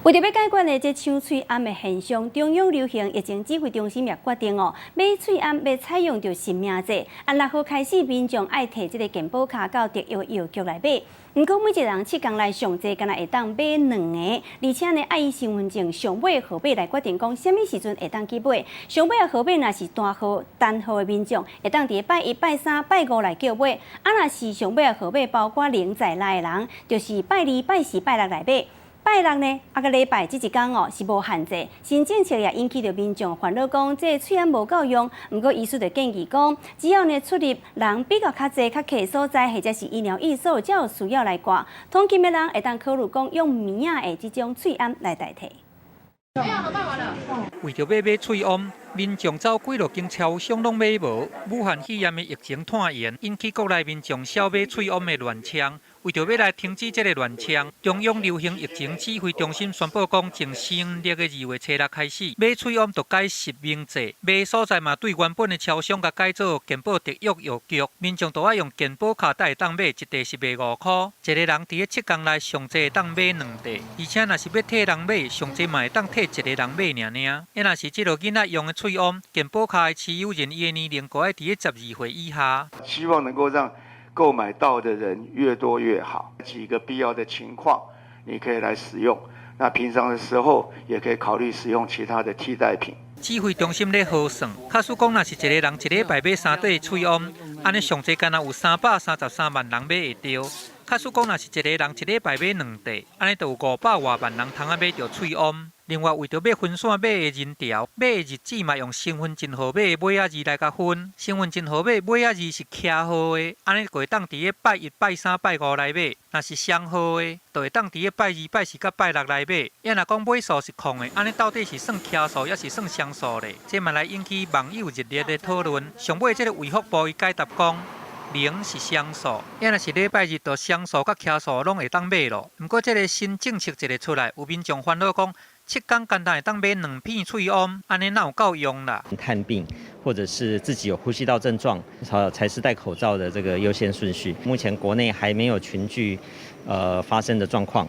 为着要解决呢这抢喙暗的现象，中央流行疫情指挥中心也决定买喙暗要采用着实名制。6号开始，民众爱摕这个健保卡到特约药局来买。不过每一人7天内上济，敢若会当买2个，而且呢爱以身份证上尾号码来决定讲什么时阵会当去买。上尾的号码若是单号的民众，会当伫拜1、拜3、拜5来叫买；若是上尾的号码包括0在内的人，就是拜2、拜4、拜6来买。拜六呢，个礼拜这一天是无限制。新政策也引起着民众烦恼，讲这喙暗无够用。不过医师就建议讲，只要呢出入人比较较济、较客所在，或者是医疗院所，才有需要来挂。通勤的人会当考虑讲用棉仔的这种喙暗来代替。为着要买喙暗，民众走几落间超商拢买无。武汉肺炎的疫情蔓延，引起国内民众小买喙暗的乱枪。为着要来停止这个乱枪，中央流行疫情指挥中心宣布讲，从新历的2月初6开始，买喙暗就改实名制，买所在嘛对原本的超商甲改做健保特约药局，民众都要用健保卡才会当买，一袋是卖5块，一个人伫咧7天内上济会当买2袋，而且若是要替人买，上济嘛会当替一个人买尔。若是这落囡仔用的喙暗，健保卡的持有人伊的年龄都要伫咧12岁以下。希望能够让购买到的人越多越好，几个必要的情况你可以来使用。那平常的时候也可以考虑使用其他的替代品。指挥中心咧核算，假使讲若是一个人一礼拜买3袋喙暗，安尼上济敢若有333万人买会到。假使讲若是一个人一礼拜买2袋，安尼就有500多万人通买到喙暗。另外，为着要分散买的人潮，买的日子嘛用身份证号码的尾仔字来甲分。身份证号码尾仔字是�骑号的，安尼就会当伫咧拜1、拜3、拜5来买；若是双号的，就会当伫咧拜2、拜4、甲拜6来买。若讲买数是空的，安尼到底是算骑数，还是算双数咧？这嘛来引起网友热烈的讨论。上尾这个卫福部伊解答讲，0是双数，若是礼拜日，就双数甲骑数拢会当买咯。不过这个新政策一个出来，有民众烦恼讲，7天简单会当买2片喙暗，安尼哪有够用啦？探病或者是自己有呼吸道症状，才是戴口罩的这个优先顺序。目前国内还没有群聚发生的状况。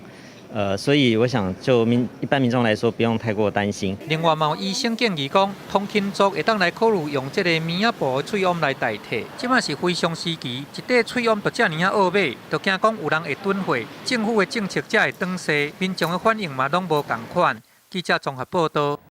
所以我想就一般民众来说，不用太过担心。另外，有医生建议讲，通勤族会当来考虑用这个棉仔布的喙暗来代替。即摆是非常时期，一袋喙暗就遮尔啊好买，就惊讲有人会囤货，政府的政策才会短势，民众的反应嘛拢无同款。记者综合报道。